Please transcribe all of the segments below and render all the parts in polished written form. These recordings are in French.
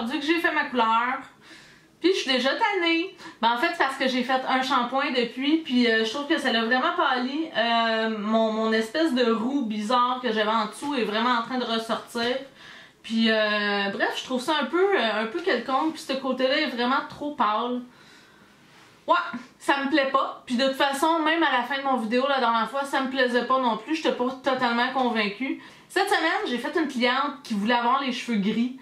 aujourd'hui que j'ai fait ma couleur. Puis je suis déjà tannée. Ben en fait, c'est parce que j'ai fait un shampoing depuis, puis je trouve que ça l'a vraiment pâli. Mon espèce de roux bizarre que j'avais en dessous est vraiment en train de ressortir. Puis bref, je trouve ça un peu quelconque, puis ce côté-là est vraiment trop pâle. Ouais, ça me plaît pas. Puis de toute façon, même à la fin de mon vidéo la dernière fois, ça me plaisait pas non plus. J'étais pas totalement convaincue. Cette semaine, j'ai fait une cliente qui voulait avoir les cheveux gris.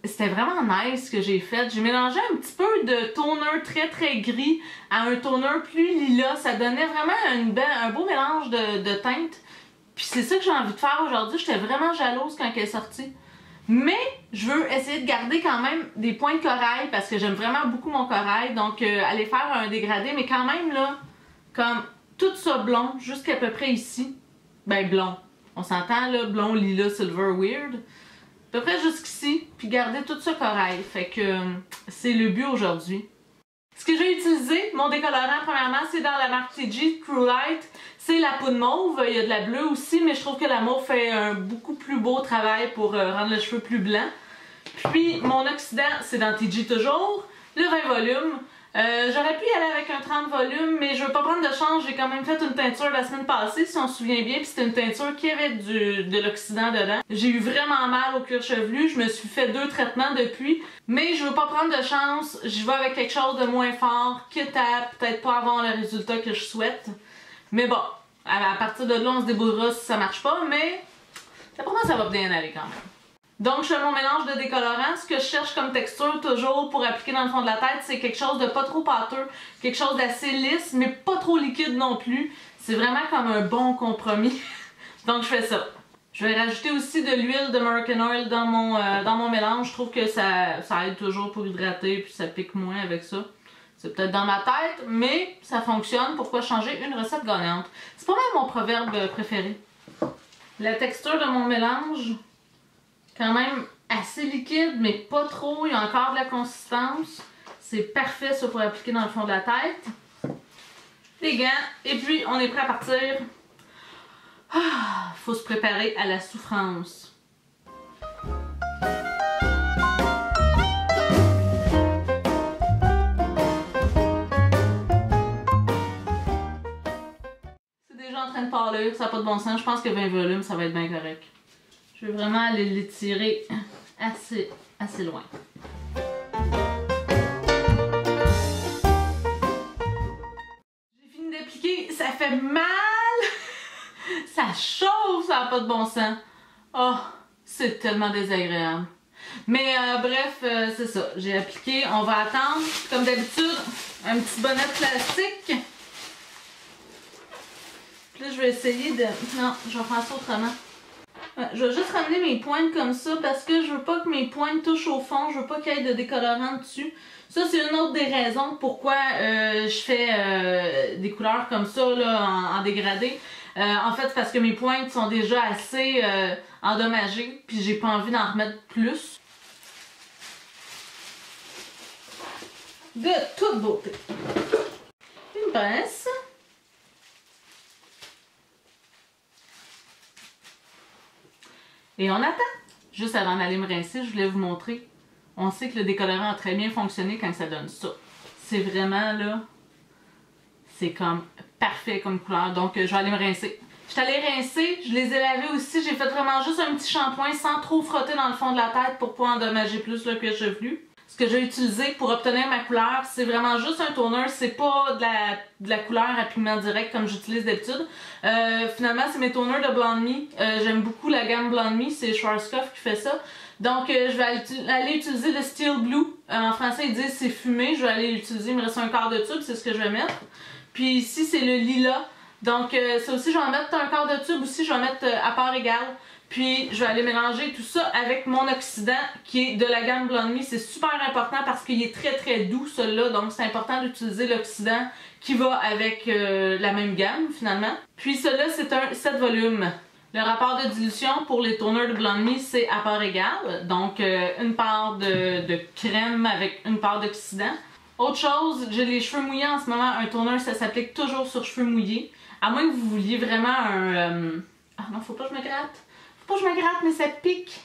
C'était vraiment nice ce que j'ai fait. J'ai mélangé un petit peu de toner très gris à un toner plus lilas. Ça donnait vraiment un beau mélange de teintes. Puis c'est ça que j'ai envie de faire aujourd'hui. J'étais vraiment jalouse quand elle est sortie. Mais je veux essayer de garder quand même des points de corail parce que j'aime vraiment beaucoup mon corail. Donc aller faire un dégradé, mais quand même là, comme tout ça blond jusqu'à peu près ici. Ben blond. On s'entend là, blond, lilas, silver, weird. À peu près jusqu'ici, puis garder tout ça corail. Fait que c'est le but aujourd'hui. Ce que j'ai utilisé, mon décolorant premièrement, c'est dans la marque TG True Light. C'est la poudre mauve, il y a de la bleue aussi, mais je trouve que la mauve fait un beaucoup plus beau travail pour rendre le cheveu plus blanc. Puis mon oxydant, c'est dans TG toujours, le 20 volumes. J'aurais pu y aller avec un 30 volumes, mais je veux pas prendre de chance, j'ai quand même fait une teinture la semaine passée, si on se souvient bien, puis c'était une teinture qui avait de l'oxydant dedans. J'ai eu vraiment mal au cuir chevelu, je me suis fait 2 traitements depuis, mais je veux pas prendre de chance, j'y vais avec quelque chose de moins fort, quitte à peut-être pas avoir le résultat que je souhaite. Mais bon, à partir de là, on se débrouillera si ça marche pas, mais pour moi, ça va bien aller quand même. Donc, je fais mon mélange de décolorants. Ce que je cherche comme texture toujours pour appliquer dans le fond de la tête, c'est quelque chose de pas trop pâteux, quelque chose d'assez lisse, mais pas trop liquide non plus. C'est vraiment comme un bon compromis. Donc, je fais ça. Je vais rajouter aussi de l'huile de Moroccan Oil dans mon mélange. Je trouve que ça aide toujours pour hydrater, puis ça pique moins avec ça. C'est peut-être dans ma tête, mais ça fonctionne. Pourquoi changer une recette gagnante? C'est pas mal mon proverbe préféré. La texture de mon mélange, quand même assez liquide, mais pas trop. Il y a encore de la consistance. C'est parfait ça pour appliquer dans le fond de la tête. Les gants. Et puis, on est prêt à partir. Faut se préparer à la souffrance. C'est déjà en train de pâlir, ça n'a pas de bon sens. Je pense que 20 volumes, ça va être bien correct. Je vais vraiment aller l'étirer assez loin. J'ai fini d'appliquer, ça fait mal! Ça chauffe, ça n'a pas de bon sens. Oh, c'est tellement désagréable. Mais bref, c'est ça. J'ai appliqué, on va attendre, comme d'habitude, un petit bonnet de plastique. Puis là, je vais essayer de... Non, je vais faire ça autrement. Je vais juste ramener mes pointes comme ça parce que je veux pas que mes pointes touchent au fond, je veux pas qu'il y ait de décolorant dessus. Ça, c'est une autre des raisons pourquoi je fais des couleurs comme ça là, en dégradé. En fait, parce que mes pointes sont déjà assez endommagées, puis j'ai pas envie d'en remettre plus. De toute beauté. Une pince. Et on attend. Juste avant d'aller me rincer, je voulais vous montrer. On sait que le décolorant a très bien fonctionné quand ça donne ça. C'est vraiment là, c'est comme parfait comme couleur. Donc je vais aller me rincer. Je suis allée rincer, je les ai lavés aussi. J'ai fait vraiment juste un petit shampoing sans trop frotter dans le fond de la tête pour pas endommager plus le cuir chevelu. Ce que j'ai utilisé pour obtenir ma couleur, c'est vraiment juste un toner, c'est pas de la couleur à pigment direct comme j'utilise d'habitude. Finalement, c'est mes toners de Blonde Me. J'aime beaucoup la gamme Blonde Me, c'est Schwarzkopf qui fait ça. Donc, je vais aller utiliser le Steel Blue. En français, ils disent c'est fumé. Je vais aller l'utiliser, il me reste un quart de tube, c'est ce que je vais mettre. Puis ici, c'est le lilas. Donc, ça aussi, je vais en mettre un quart de tube aussi, je vais en mettre à part égale. Puis je vais aller mélanger tout ça avec mon oxydant qui est de la gamme Blonde Me. C'est super important parce qu'il est très doux celui-là. Donc c'est important d'utiliser l'oxydant qui va avec la même gamme finalement. Puis celui-là c'est un 7 volumes. Le rapport de dilution pour les toners de Blonde Me c'est à part égale. Donc une part de crème avec une part d'oxydant. Autre chose, j'ai les cheveux mouillés en ce moment. Un toner ça s'applique toujours sur cheveux mouillés. À moins que vous vouliez vraiment un... Ah non, faut pas que je me gratte. Faut pas que je me gratte, mais ça pique.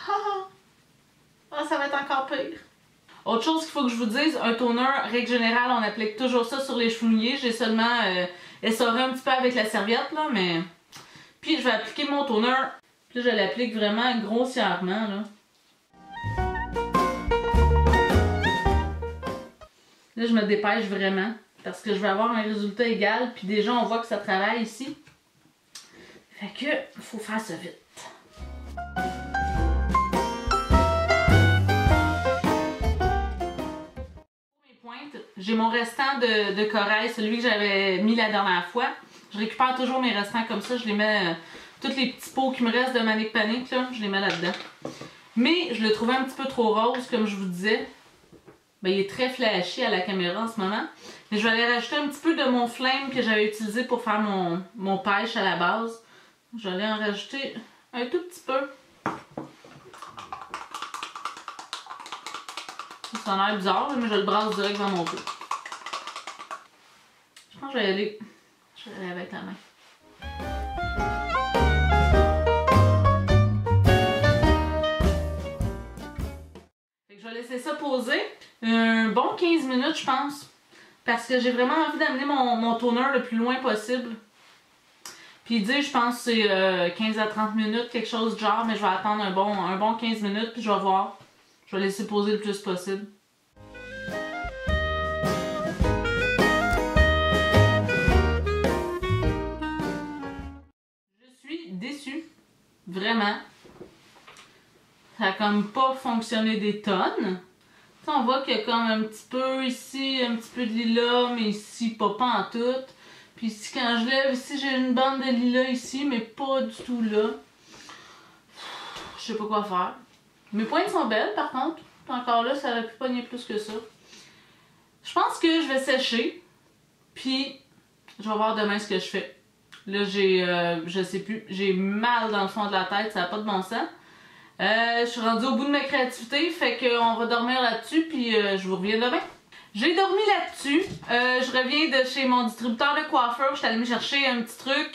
Ah! Ah, ça va être encore pire. Autre chose qu'il faut que je vous dise, un toner, règle générale, on applique toujours ça sur les cheveux mouillés. J'ai seulement essoré un petit peu avec la serviette, là, mais... Puis je vais appliquer mon toner. Puis je l'applique vraiment grossièrement, là. Là, je me dépêche vraiment, parce que je vais avoir un résultat égal. Puis déjà, on voit que ça travaille ici. Fait que, faut faire ça vite. J'ai mon restant de corail, celui que j'avais mis la dernière fois. Je récupère toujours mes restants comme ça, je les mets, tous les petits pots qui me restent de Manic Panic, là, je les mets là-dedans. Mais je le trouvais un petit peu trop rose, comme je vous disais. Ben, il est très flashy à la caméra en ce moment. Mais je vais aller rajouter un petit peu de mon flame que j'avais utilisé pour faire mon pêche à la base. Je vais aller en rajouter un tout petit peu. Ça a l'air bizarre, mais je le brasse direct dans mon pot. Je pense que je vais aller avec la main. Fait que je vais laisser ça poser un bon 15 minutes, je pense. Parce que j'ai vraiment envie d'amener mon toner le plus loin possible. Puis il dit, je pense que c'est 15 à 30 minutes, quelque chose de genre, mais je vais attendre un bon 15 minutes, puis je vais voir. Je vais laisser poser le plus possible. Je suis déçue. Vraiment. Ça a comme pas fonctionné des tonnes. T'sais, on voit qu'il y a comme un petit peu ici, un petit peu de lilas, mais ici pas en tout. Puis ici, quand je lève, ici j'ai une bande de lilas ici, mais pas du tout là. Je sais pas quoi faire. Mes pointes sont belles par contre. Encore là, ça aurait pu pogner plus que ça. Je pense que je vais sécher. Puis, je vais voir demain ce que je fais. Là, je sais plus, j'ai mal dans le fond de la tête, ça n'a pas de bon sens. Je suis rendue au bout de ma créativité, fait qu'on va dormir là-dessus, puis je vous reviens demain. J'ai dormi là-dessus. Je reviens de chez mon distributeur de coiffeur. Je suis allée me chercher un petit truc.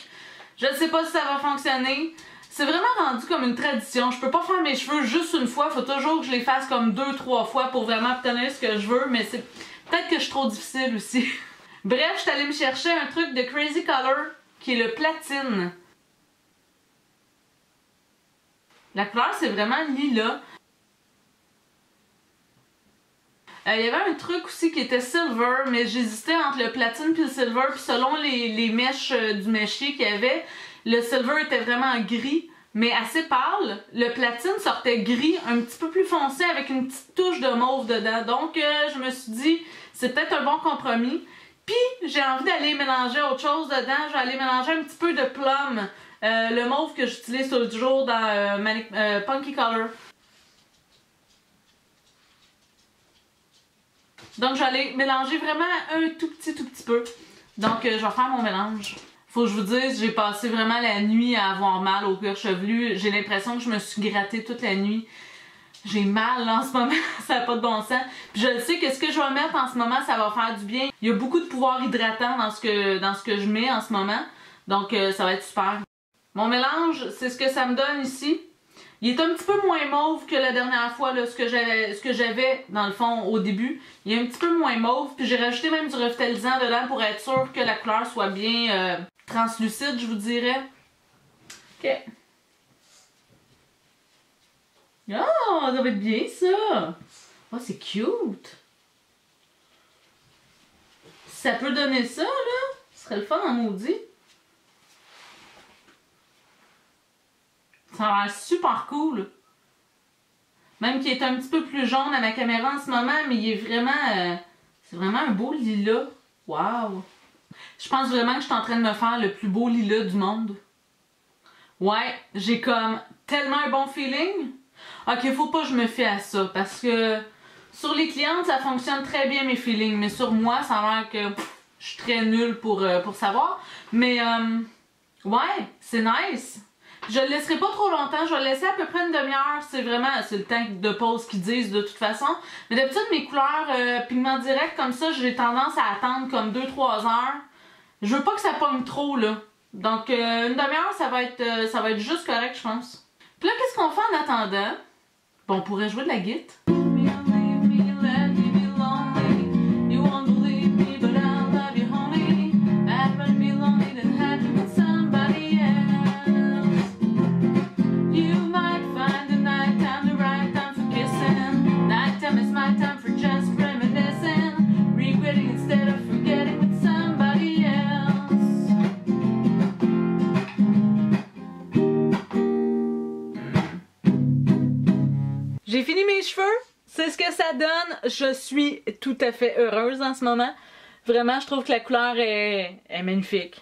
Je ne sais pas si ça va fonctionner. C'est vraiment rendu comme une tradition. Je peux pas faire mes cheveux juste une fois. Il faut toujours que je les fasse comme 2-3 fois pour vraiment obtenir ce que je veux. Mais c'est peut-être que je suis trop difficile aussi. Bref, je suis allée me chercher un truc de Crazy Color qui est le platine. La couleur, c'est vraiment lilas. Il y avait un truc aussi qui était silver, mais j'hésitais entre le platine et le silver. Puis selon les mèches du méchier qu'il y avait, le silver était vraiment gris, mais assez pâle. Le platine sortait gris, un petit peu plus foncé avec une petite touche de mauve dedans. Donc je me suis dit, c'est peut-être un bon compromis. Puis j'ai envie d'aller mélanger autre chose dedans. Je vais aller mélanger un petit peu de plum. Le mauve que j'utilise toujours dans Punky Color. Donc je vais aller mélanger vraiment un tout petit peu. Donc je vais faire mon mélange. Faut que je vous dise, j'ai passé vraiment la nuit à avoir mal au cuir chevelu. J'ai l'impression que je me suis grattée toute la nuit. J'ai mal là, en ce moment, ça n'a pas de bon sens. Puis je le sais que ce que je vais mettre en ce moment, ça va faire du bien. Il y a beaucoup de pouvoir hydratant dans ce que je mets en ce moment. Donc ça va être super. Mon mélange, c'est ce que ça me donne ici. Il est un petit peu moins mauve que la dernière fois, là, ce que j'avais dans le fond au début. Il est un petit peu moins mauve. Puis j'ai rajouté même du revitalisant dedans pour être sûr que la couleur soit bien translucide, je vous dirais. Ok. Oh, ça va être bien ça! Oh, c'est cute! Si ça peut donner ça, là, ce serait le fun en maudit. Ça a l'air super cool. Même qu'il est un petit peu plus jaune à ma caméra en ce moment, mais il est vraiment... c'est vraiment un beau lilas. Wow! Je pense vraiment que je suis en train de me faire le plus beau lilas du monde. Ouais, j'ai comme tellement un bon feeling. Ok, faut pas que je me fie à ça, parce que sur les clientes, ça fonctionne très bien mes feelings, mais sur moi, ça a l'air que je suis très nulle pour savoir. Mais, ouais, c'est nice. Je le laisserai pas trop longtemps, je vais le laisser à peu près une demi-heure, c'est le temps de pause qu'ils disent de toute façon. Mais d'habitude, mes couleurs pigments directs comme ça, j'ai tendance à attendre comme 2-3 heures. Je veux pas que ça pogne trop, là. Donc, une demi-heure, ça va être juste correct, je pense. Puis là, qu'est-ce qu'on fait en attendant? Bon, on pourrait jouer de la guitare. J'ai fini mes cheveux, c'est ce que ça donne. Je suis tout à fait heureuse en ce moment. Vraiment, je trouve que la couleur est magnifique.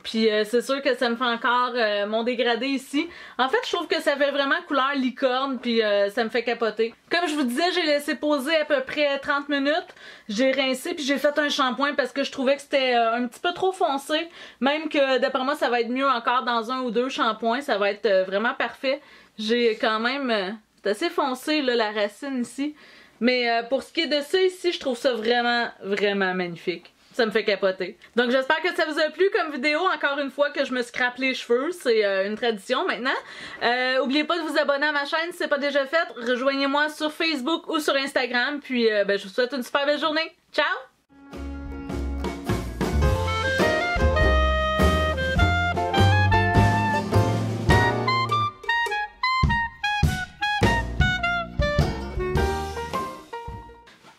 Puis c'est sûr que ça me fait encore mon dégradé ici. En fait, je trouve que ça fait vraiment couleur licorne, puis ça me fait capoter. Comme je vous disais, j'ai laissé poser à peu près 30 minutes. J'ai rincé, puis j'ai fait un shampoing parce que je trouvais que c'était un petit peu trop foncé. Même que d'après moi, ça va être mieux encore dans 1 ou 2 shampoings. Ça va être vraiment parfait. J'ai quand même... c'est assez foncé, là, la racine ici. Mais pour ce qui est de ça ici, je trouve ça vraiment, vraiment magnifique. Ça me fait capoter. Donc j'espère que ça vous a plu comme vidéo. Encore une fois que je me scrape les cheveux. C'est une tradition maintenant. N'oubliez pas de vous abonner à ma chaîne si ce n'est pas déjà fait. Rejoignez-moi sur Facebook ou sur Instagram. Puis je vous souhaite une super belle journée. Ciao!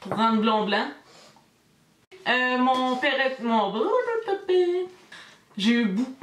Pour rendre blond blanc. Mon perrette... J'ai eu bout.